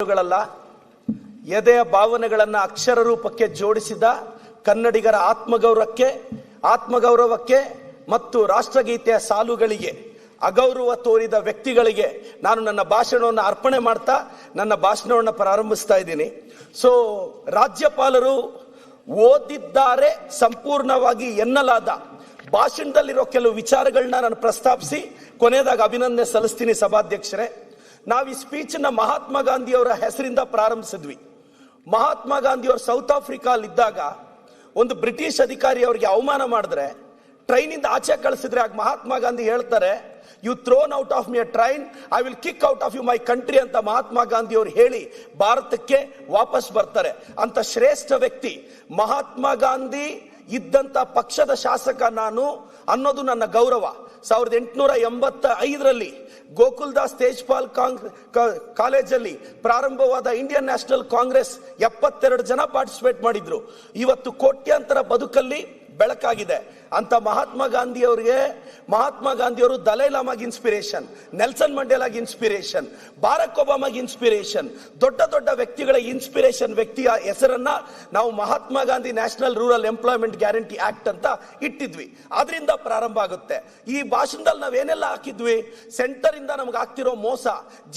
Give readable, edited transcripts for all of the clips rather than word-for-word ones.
ಸಾಲುಗಳಲ್ಲ, ಎದೆಯ ಭಾವನೆಗಳನ್ನು ಅಕ್ಷರ ರೂಪಕ್ಕೆ ಜೋಡಿಸಿದ ಕನ್ನಡಿಗರ ಆತ್ಮಗೌರವಕ್ಕೆ ಮತ್ತು ರಾಷ್ಟ್ರಗೀತೆಯ ಸಾಲುಗಳಿಗೆ ಅಗೌರವ ತೋರಿದ ವ್ಯಕ್ತಿಗಳಿಗೆ ನಾನು ನನ್ನ ಭಾಷಣವನ್ನು ಅರ್ಪಣೆ ಮಾಡ್ತಾ ನನ್ನ ಭಾಷಣವನ್ನು ಪ್ರಾರಂಭಿಸ್ತಾ ಇದ್ದೀನಿ. ಸೊ ರಾಜ್ಯಪಾಲರು ಓದಿದ್ದಾರೆ ಸಂಪೂರ್ಣವಾಗಿ ಎನ್ನಲಾದ ಭಾಷಣದಲ್ಲಿರೋ ಕೆಲವು ವಿಚಾರಗಳನ್ನ ನಾನು ಪ್ರಸ್ತಾಪಿಸಿ ಕೊನೆಯದಾಗ ಅಭಿನಂದನೆ ಸಲ್ಲಿಸ್ತೀನಿ. ಸಭಾಧ್ಯಕ್ಷರೇ, ನಾವು ಈ ಸ್ಪೀಚನ್ನ ಮಹಾತ್ಮ ಗಾಂಧಿಯವರ ಹೆಸರಿಂದ ಪ್ರಾರಂಭಿಸಿದ್ವಿ. ಮಹಾತ್ಮ ಗಾಂಧಿಯವರು ಸೌತ್ ಆಫ್ರಿಕಾಲಿದ್ದಾಗ ಒಂದು ಬ್ರಿಟಿಷ್ ಅಧಿಕಾರಿ ಅವರಿಗೆ ಅವಮಾನ ಮಾಡಿದ್ರೆ ಟ್ರೈನಿಂದ ಆಚೆ ಕಳಿಸಿದ್ರೆ ಆಗ ಮಹಾತ್ಮ ಗಾಂಧಿ ಹೇಳ್ತಾರೆ, you thrown out of my train, I will kick out of you my country ಅಂತ ಮಹಾತ್ಮ ಗಾಂಧಿ ಅವರು ಹೇಳಿ ಭಾರತಕ್ಕೆ ವಾಪಸ್ ಬರ್ತಾರೆ. ಅಂತ ಶ್ರೇಷ್ಠ ವ್ಯಕ್ತಿ ಮಹಾತ್ಮ ಗಾಂಧಿ ಇದ್ದಂತ ಪಕ್ಷದ ಶಾಸಕ ನಾನು ಅನ್ನೋದು ನನ್ನ ಗೌರವ. 1885ರಲ್ಲಿ ಗೋಕುಲ್ದಾಸ್ ತೇಜ್ಪಾಲ್ ಕಾಲೇಜಲ್ಲಿ ಪ್ರಾರಂಭವಾದ ಇಂಡಿಯನ್ ನ್ಯಾಷನಲ್ ಕಾಂಗ್ರೆಸ್ 72 ಜನ ಪಾರ್ಟಿಸಿಪೇಟ್ ಮಾಡಿದ್ರು. ಇವತ್ತು ಕೋಟ್ಯಾಂತರ ಬದುಕಲ್ಲಿ ಬೆಳಕಾಗಿದೆ. ಅಂತ ಮಹಾತ್ಮ ಗಾಂಧಿಯವರು ದಲೈ ಲಾಮಾಗಿ ಇನ್ಸ್ಪಿರೇಷನ್, ನೆಲ್ಸನ್ ಮಂಡೇಲಾಗಿ ಇನ್ಸ್ಪಿರೇಷನ್, ಬಾರಕ್ ಒಬಾಮಾಗಿ ಇನ್ಸ್ಪಿರೇಷನ್, ದೊಡ್ಡ ದೊಡ್ಡ ವ್ಯಕ್ತಿಗಳ ಇನ್ಸ್ಪಿರೇಷನ್ ವ್ಯಕ್ತಿಯ ಹೆಸರನ್ನ ನಾವು Mahatma Gandhi national rural employment guarantee act ಅಂತ ಇಟ್ಟಿದ್ವಿ. ಅದರಿಂದ ಪ್ರಾರಂಭ ಆಗುತ್ತೆ. ಈ ಭಾಷಣದಲ್ಲಿ ನಾವೇನೆಲ್ಲ ಹಾಕಿದ್ವಿ, ಸೆಂಟರ್ ಇಂದ ನಮ್ಗೆ ಆಗ್ತಿರೋ ಮೋಸ,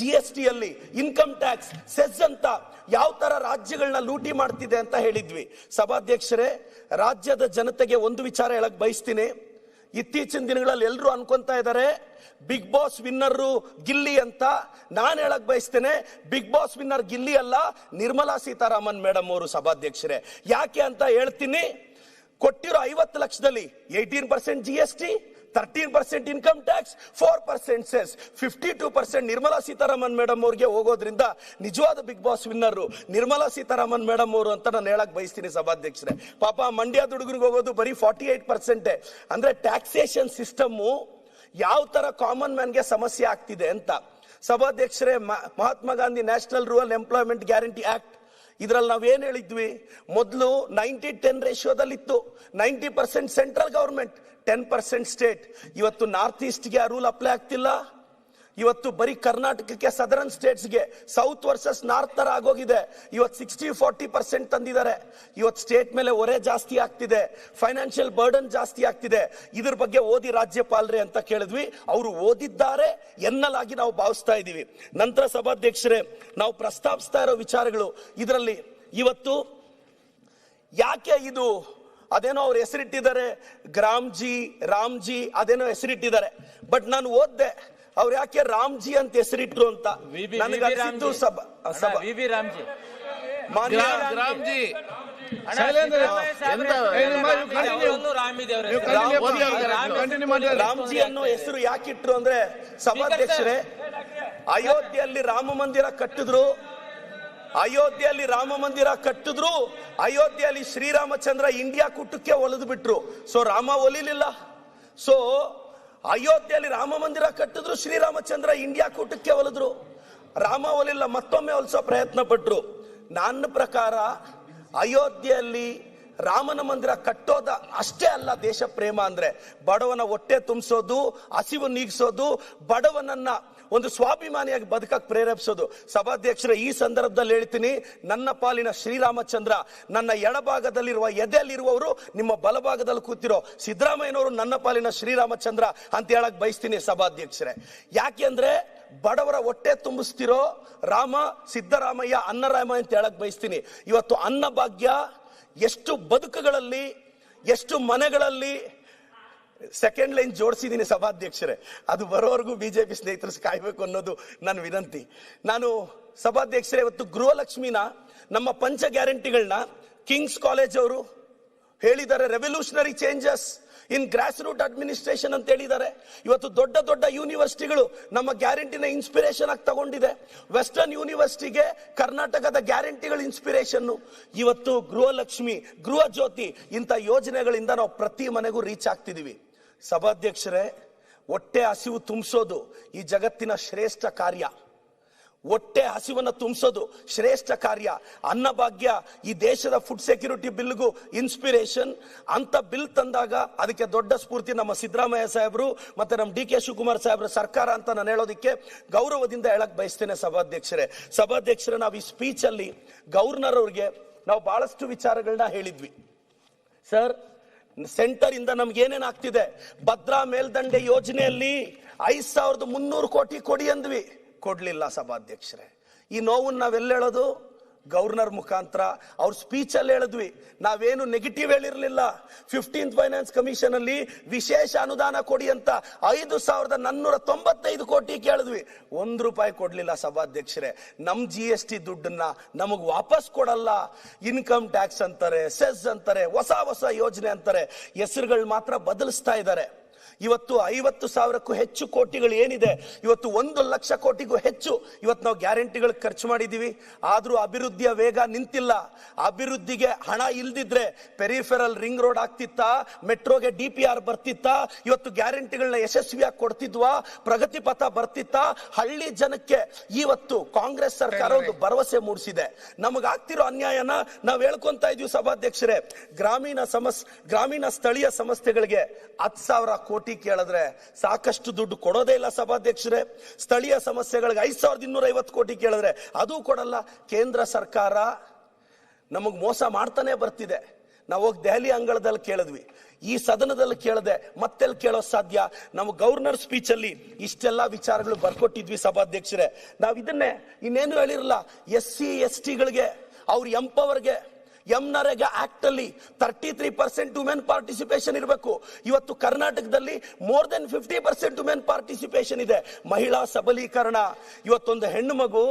GST ಅಲ್ಲಿ ಇನ್ಕಮ್ ಟ್ಯಾಕ್ಸ್, ಸೆಸ್ ಅಂತ ಯಾವ ತರ ರಾಜ್ಯಗಳನ್ನ ಲೂಟಿ ಮಾಡ್ತಿದೆ ಅಂತ ಹೇಳಿದ್ವಿ. ಸಭಾಧ್ಯಕ್ಷರೇ, ರಾಜ್ಯದ ಜನತೆಗೆ ಒಂದು ವಿಚಾರ ಹೇಳಕ್ ಬಯಸ್ತೀನಿ. ಇತ್ತೀಚಿನ ದಿನಗಳಲ್ಲಿ ಎಲ್ಲರೂ ಅನ್ಕೊಂತಾ ಇದ್ದಾರೆ ಬಿಗ್ ಬಾಸ್ ವಿನ್ನರ್ ಗಿಲ್ಲಿ ಅಂತ. ನಾನು ಹೇಳಕ್ ಬಯಸ್ತೇನೆ, ಬಿಗ್ ಬಾಸ್ ವಿನ್ನರ್ ಗಿಲ್ಲಿ ಅಲ್ಲ, ನಿರ್ಮಲಾ ಸೀತಾರಾಮನ್ ಮೇಡಮ್ ಅವರು. ಸಭಾಧ್ಯಕ್ಷರೇ, ಯಾಕೆ ಅಂತ ಹೇಳ್ತೀನಿ. ಕೊಟ್ಟಿರೋ 50 ಲಕ್ಷದಲ್ಲಿ 18% GST, 13% income tax, 4% cess, 52% Nirmala Sitharaman madam ಅವ್ರಿಗೆ ಹೋಗೋದ್ರಿಂದ ನಿಜವಾದ big boss winner Nirmala Sitharaman madam ಅವರು ಅಂತ ನಾನು ಹೇಳಕ್ ಬಯಸ್ತೀನಿ. ಸಭಾಧ್ಯಕ್ಷರೇ, ಪಾಪ ಮಂಡ್ಯದ ಹುಡುಗರಿಗೆ ಹೋಗೋದು ಬರೀ 48%. ಅಂದ್ರೆ ಟ್ಯಾಕ್ಸೇಷನ್ ಸಿಸ್ಟಮ್ ಯಾವ ತರ ಕಾಮನ್ ಮ್ಯಾನ್ಗೆ ಸಮಸ್ಯೆ ಆಗ್ತಿದೆ ಅಂತ. ಸಭಾಧ್ಯಕ್ಷರೇ, Mahatma Gandhi national rural employment guarantee act ಇದ್ರಲ್ಲಿ ನಾವೇನ್ ಹೇಳಿದ್ವಿ, ಮೊದಲು 90-10 ರೇಷಿಯೋದಲ್ಲಿತ್ತು. 90% ಸೆಂಟ್ರಲ್ ಗವರ್ಮೆಂಟ್, 10% ಸ್ಟೇಟ್. ಇವತ್ತು ನಾರ್ತ್ ಈಸ್ಟ್ಗೆ ಆ ರೂಲ್ ಅಪ್ಲೈ ಆಗ್ತಿಲ್ಲ. ಇವತ್ತು ಬರೀ ಕರ್ನಾಟಕಕ್ಕೆ, ಸದರ್ನ್ ಸ್ಟೇಟ್ಸ್ಗೆ ಸೌತ್ ವರ್ಸಸ್ ನಾರ್ತ್ ತರ ಆಗೋಗಿದೆ. ಇವತ್ತು 60-40% ತಂದಿದ್ದಾರೆ. ಇವತ್ತು ಸ್ಟೇಟ್ ಮೇಲೆ ಹೊರೆ ಜಾಸ್ತಿ ಆಗ್ತಿದೆ, ಫೈನಾನ್ಷಿಯಲ್ ಬರ್ಡನ್ ಜಾಸ್ತಿ ಆಗ್ತಿದೆ. ಇದ್ರ ಬಗ್ಗೆ ಓದಿ ರಾಜ್ಯಪಾಲರೇ ಅಂತ ಕೇಳಿದ್ವಿ. ಅವರು ಓದಿದ್ದಾರೆ ಎನ್ನಲಾಗಿ ನಾವು ಭಾವಿಸ್ತಾ ಇದ್ದೀವಿ. ನಂತರ ಸಭಾಧ್ಯಕ್ಷರೇ, ನಾವು ಪ್ರಸ್ತಾಪಿಸ್ತಾ ಇರೋ ವಿಚಾರಗಳು ಇದರಲ್ಲಿ ಇವತ್ತು ಯಾಕೆ ಇದು ಅದೇನೋ ಅವ್ರು ಹೆಸರಿಟ್ಟಿದ್ದಾರೆ, ರಾಮ್ಜಿ ಅದೇನೋ ಹೆಸರಿಟ್ಟಿದ್ದಾರೆ. ಬಟ್ ನಾನು ಓದ್ದೆ ಅವ್ರು ಯಾಕೆ ರಾಮ್ಜಿ ಅಂತ ಹೆಸರಿಟ್ರು ಅಂತ. ನನಗೆ ರಾಮ್ಜಿ ಅನ್ನೋ ಹೆಸರು ಯಾಕಿಟ್ರು ಅಂದ್ರೆ, ಸಭಾಧ್ಯಕ್ಷರೇ, ಅಯೋಧ್ಯೆಯಲ್ಲಿ ರಾಮ ಮಂದಿರ ಕಟ್ಟಿದ್ರು, ಅಯೋಧ್ಯೆಯಲ್ಲಿ ಶ್ರೀರಾಮಚಂದ್ರ ಇಂಡಿಯಾ ಕೂಟಕ್ಕೆ ಒಲಿದು ಬಿಟ್ರು. ಸೊ ರಾಮ ಒಲಿಲಿಲ್ಲ. ಸೊ ಅಯೋಧ್ಯೆಯಲ್ಲಿ ರಾಮ ಮಂದಿರ ಕಟ್ಟಿದ್ರು, ಶ್ರೀರಾಮಚಂದ್ರ ಇಂಡಿಯಾ ಕೂಟಕ್ಕೆ ಒಲಿದ್ರು. ರಾಮ ಒಲಿಲ್ಲ, ಮತ್ತೊಮ್ಮೆ ಒಲಿಸೋ ಪ್ರಯತ್ನ ಪಟ್ರು. ನನ್ನ ಪ್ರಕಾರ ಅಯೋಧ್ಯೆಯಲ್ಲಿ ರಾಮನ ಮಂದಿರ ಕಟ್ಟೋದ ಅಷ್ಟೇ ಅಲ್ಲ ದೇಶ ಪ್ರೇಮ ಅಂದ್ರೆ. ಬಡವನ ಹೊಟ್ಟೆ ತುಂಬಿಸೋದು, ಹಸಿವು ನೀಗಿಸೋದು, ಬಡವನನ್ನ ಒಂದು ಸ್ವಾಭಿಮಾನಿಯಾಗಿ ಬದುಕಕ್ಕೆ ಪ್ರೇರೇಪಿಸೋದು. ಸಭಾಧ್ಯಕ್ಷರೇ, ಈ ಸಂದರ್ಭದಲ್ಲಿ ಹೇಳ್ತೀನಿ, ನನ್ನ ಪಾಲಿನ ಶ್ರೀರಾಮಚಂದ್ರ ನನ್ನ ಎಡಭಾಗದಲ್ಲಿರುವ ಎದೆಯಲ್ಲಿರುವವರು ನಿಮ್ಮ ಬಲಭಾಗದಲ್ಲಿ ಕೂತಿರೋ ಸಿದ್ದರಾಮಯ್ಯನವರು ನನ್ನ ಪಾಲಿನ ಶ್ರೀರಾಮಚಂದ್ರ ಅಂತ ಹೇಳಕ್ ಬಯಸ್ತೀನಿ. ಸಭಾಧ್ಯಕ್ಷರೇ, ಯಾಕೆಂದ್ರೆ ಬಡವರ ಹೊಟ್ಟೆ ತುಂಬಿಸ್ತಿರೋ ರಾಮ ಸಿದ್ದರಾಮಯ್ಯ, ಅನ್ನರಾಮ ಅಂತ ಹೇಳಕ್ ಬಯಸ್ತೀನಿ. ಇವತ್ತು ಅನ್ನ ಭಾಗ್ಯ ಎಷ್ಟು ಬದುಕುಗಳಲ್ಲಿ, ಎಷ್ಟು ಮನೆಗಳಲ್ಲಿ ಸೆಕೆಂಡ್ ಲೈನ್ ಜೋಡಿಸಿದ್ದೀನಿ. ಸಭಾಧ್ಯಕ್ಷರೇ, ಅದು ಬರೋವರೆಗೂ ಬಿಜೆಪಿ ಸ್ನೇಹಿತರು ಕಾಯ್ಬೇಕು ಅನ್ನೋದು ನನ್ನ ವಿನಂತಿ. ನಾನು ಸಭಾಧ್ಯಕ್ಷರೇ, ಇವತ್ತು ಗೃಹಲಕ್ಷ್ಮಿನ ನಮ್ಮ ಪಂಚ ಗ್ಯಾರಂಟಿಗಳನ್ನ ಕಿಂಗ್ಸ್ ಕಾಲೇಜ್ ಅವರು ಹೇಳಿದ್ದಾರೆ, revolutionary changes in grass root administration ಅಂತ ಹೇಳಿದ್ದಾರೆ. ಇವತ್ತು ದೊಡ್ಡ ದೊಡ್ಡ ಯೂನಿವರ್ಸಿಟಿಗಳು ನಮ್ಮ ಗ್ಯಾರಂಟಿನ ಇನ್ಸ್ಪಿರೇಷನ್ ಆಗಿ ತಗೊಂಡಿದೆ. ವೆಸ್ಟರ್ನ್ ಯೂನಿವರ್ಸಿಟಿಗೆ ಕರ್ನಾಟಕದ ಗ್ಯಾರಂಟಿಗಳ ಇನ್ಸ್ಪಿರೇಷನ್. ಇವತ್ತು ಗೃಹಲಕ್ಷ್ಮಿ, ಗೃಹ ಜ್ಯೋತಿ ಇಂಥ ಯೋಜನೆಗಳಿಂದ ನಾವು ಪ್ರತಿ ಮನೆಗೂ ರೀಚ್ ಆಗ್ತಿದೀವಿ. ಸಭಾಧ್ಯಕ್ಷರೇ, ಹೊಟ್ಟೆ ಹಸಿವು ತುಂಬಿಸೋದು ಈ ಜಗತ್ತಿನ ಶ್ರೇಷ್ಠ ಕಾರ್ಯ. ಹೊಟ್ಟೆ ಹಸಿವನ್ನ ತುಂಬಿಸೋದು ಶ್ರೇಷ್ಠ ಕಾರ್ಯ. ಅನ್ನಭಾಗ್ಯ ಈ ದೇಶದ ಫುಡ್ ಸೆಕ್ಯೂರಿಟಿ ಬಿಲ್ಗೂ ಇನ್ಸ್ಪಿರೇಷನ್. ಅಂತ ಬಿಲ್ ತಂದಾಗ ಅದಕ್ಕೆ ದೊಡ್ಡ ಸ್ಫೂರ್ತಿ ನಮ್ಮ ಸಿದ್ದರಾಮಯ್ಯ ಸಾಹೇಬರು ಮತ್ತೆ ನಮ್ಮ ಡಿ ಕೆ ಶಿವಕುಮಾರ್ ಸಾಹೇಬ್ರ ಸರ್ಕಾರ ಅಂತ ನಾನು ಹೇಳೋದಕ್ಕೆ ಗೌರವದಿಂದ ಹೇಳಕ್ ಬಯಸ್ತೇನೆ ಸಭಾಧ್ಯಕ್ಷರೇ. ನಾವು ಈ ಸ್ಪೀಚ್ ಅಲ್ಲಿ ಗವರ್ನರ್ ಅವ್ರಿಗೆ ನಾವು ಬಹಳಷ್ಟು ವಿಚಾರಗಳನ್ನ ಹೇಳಿದ್ವಿ. ಸರ್, ಸೆಂಟರ್ ಇಂದ ನಮ್ಗೆ ಏನೇನ್ ಆಗ್ತಿದೆ, ಭದ್ರಾ ಮೇಲ್ದಂಡೆ ಯೋಜನೆಯಲ್ಲಿ 5300 ಕೋಟಿ ಕೊಡಿ ಅಂದ್ವಿ, ಕೊಡ್ಲಿಲ್ಲ ಸಭಾಧ್ಯಕ್ಷರೇ. ಈ ನೋವನ್ನು ನಾವೆಲ್ಲ ಹೇಳೋದು ಗವರ್ನರ್ ಮುಖಾಂತರ. ಅವ್ರ ಸ್ಪೀಚ್ ಅಲ್ಲಿ ಹೇಳಿದ್ವಿ, ನಾವೇನು ನೆಗೆಟಿವ್ ಹೇಳಿರ್ಲಿಲ್ಲ. 15th ಫೈನಾನ್ಸ್ ಕಮಿಷನ್ ಅಲ್ಲಿ ವಿಶೇಷ ಅನುದಾನ ಕೊಡಿ ಅಂತ 5495 ಕೋಟಿ ಕೇಳಿದ್ವಿ, ₹1 ಕೊಡ್ಲಿಲ್ಲ ಸಭಾಧ್ಯಕ್ಷರೇ. ನಮ್ GST ದುಡ್ಡನ್ನ ನಮಗ್ ವಾಪಸ್ ಕೊಡಲ್ಲ. ಇನ್ಕಮ್ ಟ್ಯಾಕ್ಸ್ ಅಂತಾರೆ, ಸೆಸ್ ಅಂತಾರೆ, ಹೊಸ ಯೋಜನೆ ಅಂತಾರೆ, ಹೆಸರುಗಳು ಮಾತ್ರ ಬದಲಿಸ್ತಾ ಇದ್ದಾರೆ. ಇವತ್ತು 50,000ಕ್ಕೂ ಹೆಚ್ಚು ಕೋಟಿಗಳು ಏನಿದೆ, ಇವತ್ತು 1 ಲಕ್ಷ ಕೋಟಿಗೂ ಹೆಚ್ಚು ಇವತ್ತು ನಾವು ಗ್ಯಾರಂಟಿಗಳು ಖರ್ಚು ಮಾಡಿದೀವಿ. ಆದ್ರೂ ಅಭಿವೃದ್ಧಿಯ ವೇಗ ನಿಂತಿಲ್ಲ. ಅಭಿವೃದ್ಧಿಗೆ ಹಣ ಇಲ್ದಿದ್ರೆ ಪೆರಿಫೆರಲ್ ರಿಂಗ್ ರೋಡ್ ಆಗ್ತಿತ್ತಾ, ಮೆಟ್ರೋಗೆ DPR ಬರ್ತಿತ್ತಾ, ಇವತ್ತು ಗ್ಯಾರಂಟಿಗಳನ್ನ ಯಶಸ್ವಿಯಾಗಿ ಕೊಡ್ತಿದ್ವಾ, ಪ್ರಗತಿ ಪಥ ಬರ್ತಿತ್ತಾ? ಹಳ್ಳಿ ಜನಕ್ಕೆ ಇವತ್ತು ಕಾಂಗ್ರೆಸ್ ಸರ್ಕಾರ ಒಂದು ಭರವಸೆ ಮೂಡಿಸಿದೆ. ನಮಗಾಗ್ತಿರೋ ಅನ್ಯಾಯನ ನಾವು ಹೇಳ್ಕೊಂತ ಇದೀವಿ ಸಭಾಧ್ಯಕ್ಷರೇ. ಗ್ರಾಮೀಣ ಸ್ಥಳೀಯ ಸಂಸ್ಥೆಗಳಿಗೆ 10,000 ಕೋಟಿ ಕೇಳಿದ್ರೆ ಸಾಕಷ್ಟು ದುಡ್ಡು ಕೊಡೋದೇ ಇಲ್ಲ ಸಭಾಧ್ಯಕ್ಷರೇ. ಸ್ಥಳೀಯ ಸಮಸ್ಯೆಗಳಿಗೆ 5250 ಕೋಟಿ ಕೇಳಿದ್ರೆ ಅದು ಕೊಡಲ್ಲ. ಕೇಂದ್ರ ಸರ್ಕಾರ ನಮಗ್ ಮೋಸ ಮಾಡ್ತಾನೆ ಬರ್ತಿದೆ. ನಾವು ಹೋಗಿ ದೆಹಲಿ ಅಂಗಳದಲ್ಲಿ ಕೇಳಿದ್ವಿ, ಈ ಸದನದಲ್ಲಿ ಕೇಳದೆ ಮತ್ತೆಲ್ಲಿ ಕೇಳೋ ಸಾಧ್ಯ? ನಾವು ಗವರ್ನರ್ ಸ್ಪೀಚ್ ಅಲ್ಲಿ ಇಷ್ಟೆಲ್ಲಾ ವಿಚಾರಗಳು ಬರ್ಕೊಟ್ಟಿದ್ವಿ ಸಭಾಧ್ಯಕ್ಷರೇ. ನಾವು ಇದನ್ನೇ ಇನ್ನೇನು ಹೇಳಿರಲ್ಲ. SC ST ಗಳಿಗೆ ಅವ್ರ ಎಂಪವರ್ಗೆ ನರೇಗಾ ಆಕ್ಟ್ ಅಲ್ಲಿ 33% ವುಮೆನ್ ಪಾರ್ಟಿಸಿಪೇಷನ್ ಇರಬೇಕು. ಇವತ್ತು ಕರ್ನಾಟಕದಲ್ಲಿ ಮೋರ್ ದೆನ್ 50% ವುಮೆನ್ ಪಾರ್ಟಿಸಿಪೇಷನ್ ಇದೆ. ಮಹಿಳಾ ಸಬಲೀಕರಣ. ಇವತ್ತೊಂದು ಹೆಣ್ಣು ಮಗು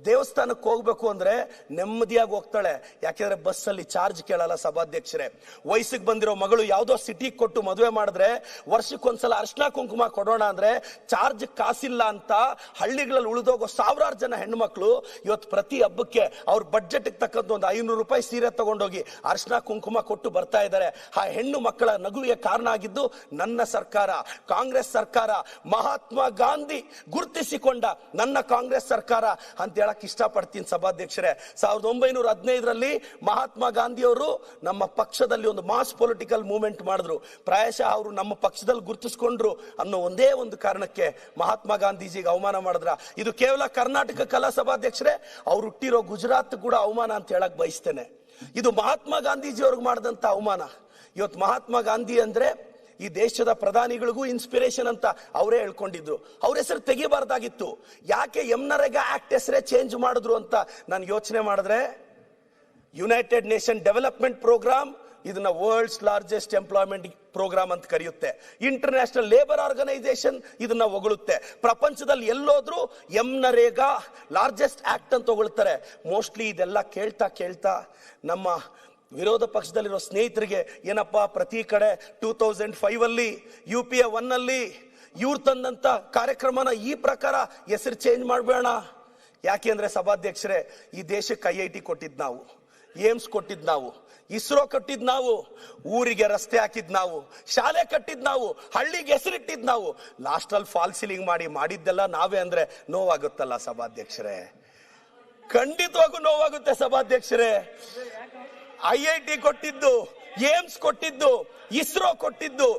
ದೇವಸ್ಥಾನಕ್ಕೆ ಹೋಗ್ಬೇಕು ಅಂದ್ರೆ ನೆಮ್ಮದಿಯಾಗಿ ಹೋಗ್ತಾಳೆ, ಯಾಕೆಂದ್ರೆ ಬಸ್ ಅಲ್ಲಿ ಚಾರ್ಜ್ ಕೇಳಲ್ಲ ಸಭಾಧ್ಯಕ್ಷರೇ. ವಯಸ್ಸಿಗೆ ಬಂದಿರೋ ಮಗಳು ಯಾವ್ದೋ ಸಿಟಿ ಕೊಟ್ಟು ಮದುವೆ ಮಾಡಿದ್ರೆ ವರ್ಷಕ್ಕೊಂದ್ಸಲ ಅರ್ಶನ ಕುಂಕುಮ ಕೊಡೋಣ ಅಂದ್ರೆ ಚಾರ್ಜ್ ಕಾಸಿಲ್ಲ ಅಂತ ಹಳ್ಳಿಗಳಲ್ಲಿ ಉಳಿದೋಗೋ ಸಾವಿರಾರು ಜನ ಹೆಣ್ಣು ಮಕ್ಕಳು ಇವತ್ತು ಪ್ರತಿ ಹಬ್ಬಕ್ಕೆ ಅವ್ರ ಬಡ್ಜೆಟ್ ತಕ್ಕಂತ ಒಂದು ₹500 ಸೀರೆ ತಗೊಂಡೋಗಿ ಅರ್ಶನ ಕುಂಕುಮ ಕೊಟ್ಟು ಬರ್ತಾ ಇದ್ದಾರೆ. ಆ ಹೆಣ್ಣು ಮಕ್ಕಳ ನಗುವಿಗೆ ಕಾರಣ ಆಗಿದ್ದು ನನ್ನ ಸರ್ಕಾರ, ಕಾಂಗ್ರೆಸ್ ಸರ್ಕಾರ, ಮಹಾತ್ಮ ಗಾಂಧಿ ಗುರುತಿಸಿಕೊಂಡ ನನ್ನ ಕಾಂಗ್ರೆಸ್ ಸರ್ಕಾರ ಅಂತ ಹೇಳಕ್ ಇಷ್ಟಪಡ್ತೀನಿ ಸಭಾಧ್ಯಕ್ಷರೇ. 1915ರಲ್ಲಿ ಮಹಾತ್ಮ ಗಾಂಧಿಯವರು ನಮ್ಮ ಪಕ್ಷದಲ್ಲಿ ಒಂದು ಮಾಸ್ ಪೊಲಿಟಿಕಲ್ ಮೂವ್ಮೆಂಟ್ ಮಾಡಿದ್ರು. ಪ್ರಾಯಶಃ ಅವರು ನಮ್ಮ ಪಕ್ಷದಲ್ಲಿ ಗುರುತಿಸ್ಕೊಂಡ್ರು ಅನ್ನೋ ಒಂದೇ ಒಂದು ಕಾರಣಕ್ಕೆ ಮಹಾತ್ಮ ಗಾಂಧೀಜಿಗೆ ಅವಮಾನ ಮಾಡಿದ್ರ. ಇದು ಕೇವಲ ಕರ್ನಾಟಕಕ್ಕಲ್ಲ ಸಭಾಧ್ಯಕ್ಷರೇ, ಅವ್ರು ಹುಟ್ಟಿರೋ ಗುಜರಾತ್ ಕೂಡ ಅವಮಾನ ಅಂತ ಹೇಳಕ್ ಬಯಸ್ತೇನೆ. ಇದು ಮಹಾತ್ಮ ಗಾಂಧೀಜಿ ಅವ್ರಿಗೆ ಮಾಡಿದಂತ ಅವಮಾನ. ಇವತ್ತು ಮಹಾತ್ಮ ಗಾಂಧಿ ಅಂದ್ರೆ ಈ ದೇಶದ ಪ್ರಧಾನಿಗಳಿಗೂ ಇನ್ಸ್ಪಿರೇಷನ್ ಅಂತ ಅವರೇ ಹೇಳ್ಕೊಂಡಿದ್ರು. ಅವ್ರ ಹೆಸರು ತೆಗಿಬಾರ್ದಾಗಿತ್ತು. ಯಾಕೆ ನರೇಗಾ ಆಕ್ಟ್ ಹೆಸರೇ ಚೇಂಜ್ ಮಾಡಿದ್ರು ಅಂತ ನಾನು ಯೋಚನೆ ಮಾಡಿದ್ರೆ, ಯುನೈಟೆಡ್ ನೇಷನ್ ಡೆವಲಪ್ಮೆಂಟ್ ಪ್ರೋಗ್ರಾಮ್ ಇದನ್ನ ವರ್ಲ್ಡ್ಸ್ ಲಾರ್ಜೆಸ್ಟ್ ಎಂಪ್ಲಾಯ್ಮೆಂಟ್ ಪ್ರೋಗ್ರಾಮ್ ಅಂತ ಕರೆಯುತ್ತೆ. ಇಂಟರ್ನ್ಯಾಷನಲ್ ಲೇಬರ್ ಆರ್ಗನೈಸೇಷನ್ ಇದನ್ನ ಹೊಗಳುತ್ತೆ. ಪ್ರಪಂಚದಲ್ಲಿ ಎಲ್ಲೋದ್ರೂ ನರೇಗಾ ಲಾರ್ಜೆಸ್ಟ್ ಆಕ್ಟ್ ಅಂತ ಹೊಗಳ್ತಾರೆ. ಮೋಸ್ಟ್ಲಿ ಇದೆಲ್ಲ ಕೇಳ್ತಾ ನಮ್ಮ ವಿರೋಧ ಪಕ್ಷದಲ್ಲಿರೋ ಸ್ನೇಹಿತರಿಗೆ ಏನಪ್ಪಾ, ಪ್ರತಿ ಕಡೆ 2005 ಅಲ್ಲಿ UPA 1 ಅಲ್ಲಿ ಇವ್ರು ತಂದಂತ ಕಾರ್ಯಕ್ರಮನ ಈ ಪ್ರಕಾರ ಹೆಸರು ಚೇಂಜ್ ಮಾಡಬೇಡ. ಯಾಕೆಂದ್ರೆ ಸಭಾಧ್ಯಕ್ಷರೇ, ಈ ದೇಶಕ್ಕೆ IIT ಕೊಟ್ಟಿದ್ ನಾವು, ಏಮ್ಸ್ ಕೊಟ್ಟಿದ್ ನಾವು, ಇಸ್ರೋ ಕಟ್ಟಿದ್ ನಾವು, ಊರಿಗೆ ರಸ್ತೆ ಹಾಕಿದ್ ನಾವು, ಶಾಲೆ ಕಟ್ಟಿದ್ ನಾವು, ಹಳ್ಳಿಗೆ ಹೆಸರಿಟ್ಟಿದ್ ನಾವು, ಲಾಸ್ಟ್ ಅಲ್ಲಿ ಫಾಲ್ ಸೀಲಿಂಗ್ ಮಾಡಿದ್ದೆಲ್ಲ ನಾವೇ ಅಂದ್ರೆ ನೋವಾಗುತ್ತಲ್ಲ ಸಭಾಧ್ಯಕ್ಷರೇ? ಖಂಡಿತವಾಗೂ ನೋವಾಗುತ್ತೆ ಸಭಾಧ್ಯಕ್ಷರೇ. IIT ಕೊಟ್ಟಿದ್ದು, ಏಮ್ಸ್ ಕೊಟ್ಟಿದ್ದು, ಇಸ್ರೋ ಕೊಟ್ಟಿದ್ದು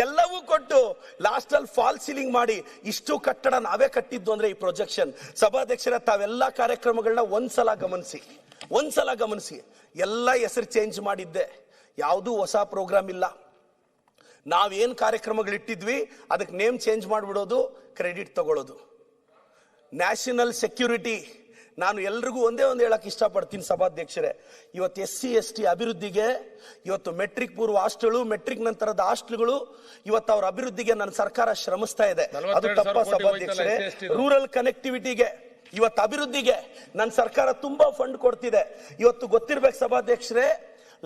ಎಲ್ಲವೂ ಕೊಟ್ಟು ಲಾಸ್ಟ್ ಅಲ್ಲಿ ಫಾಲ್ ಸೀಲಿಂಗ್ ಮಾಡಿ ಇಷ್ಟು ಕಟ್ಟಡ ನಾವೇ ಕಟ್ಟಿದ್ದು ಅಂದ್ರೆ ಈ ಪ್ರೊಜೆಕ್ಷನ್. ಸಭಾಧ್ಯಕ್ಷರೇ, ತಾವೆಲ್ಲಾ ಕಾರ್ಯಕ್ರಮಗಳನ್ನ ಒಂದ್ಸಲ ಗಮನಿಸಿ. ಎಲ್ಲ ಹೆಸರು ಚೇಂಜ್ ಮಾಡಿದ್ದೆ, ಯಾವುದೂ ಹೊಸ ಪ್ರೋಗ್ರಾಮ್ ಇಲ್ಲ. ನಾವೇನ್ ಕಾರ್ಯಕ್ರಮಗಳಿಟ್ಟಿದ್ವಿ ಅದಕ್ಕೆ ನೇಮ್ ಚೇಂಜ್ ಮಾಡಿಬಿಡೋದು, ಕ್ರೆಡಿಟ್ ತಗೊಳ್ಳೋದು. ನ್ಯಾಷನಲ್ ಸೆಕ್ಯೂರಿಟಿ, ನಾನು ಎಲ್ರಿಗೂ ಒಂದೇ ಒಂದು ಹೇಳಕ್ ಇಷ್ಟಪಡ್ತೀನಿ ಸಭಾಧ್ಯಕ್ಷರೇ. ಇವತ್ತು SC ST ಅಭಿವೃದ್ಧಿಗೆ ಇವತ್ತು ಮೆಟ್ರಿಕ್ ಪೂರ್ವ ಹಾಸ್ಟೆಲ್, ಮೆಟ್ರಿಕ್ ನಂತರದ ಹಾಸ್ಟೆಲ್ಗಳು ಇವತ್ತು ಅವ್ರ ಅಭಿವೃದ್ಧಿಗೆ ನನ್ನ ಸರ್ಕಾರ ಶ್ರಮಿಸ್ತಾ ಇದೆ. ಅದು ತಪ್ಪ ಸಭಾಧ್ಯಕ್ಷರೇ? ರೂರಲ್ ಕನೆಕ್ಟಿವಿಟಿಗೆ, ಇವತ್ತು ಅಭಿವೃದ್ಧಿಗೆ ನನ್ನ ಸರ್ಕಾರ ತುಂಬಾ ಫಂಡ್ ಕೊಡ್ತಿದೆ. ಇವತ್ತು ಗೊತ್ತಿರ್ಬೇಕು ಸಭಾಧ್ಯಕ್ಷರೇ,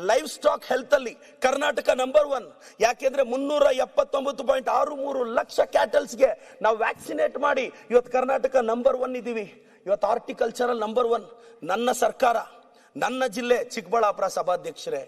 ಲೈವ್ ಸ್ಟಾಕ್ ಹೆಲ್ತ್ ಅಲ್ಲಿ ಕರ್ನಾಟಕ ನಂಬರ್ 1. ಯಾಕೆಂದ್ರೆ 379.63 ಲಕ್ಷ ಕ್ಯಾಟಲ್ಸ್ಗೆ ನಾವು ವ್ಯಾಕ್ಸಿನೇಟ್ ಮಾಡಿ ಇವತ್ತು ಕರ್ನಾಟಕ ನಂಬರ್ 1 ಇದೀವಿ. ಇವತ್ತು ಹಾರ್ಟಿಕಲ್ಚರಲ್ ನಂಬರ್ 1 ನನ್ನ ಸರ್ಕಾರ, ನನ್ನ ಜಿಲ್ಲೆ ಚಿಕ್ಕಬಳ್ಳಾಪುರ ಸಭಾಧ್ಯಕ್ಷರೇ.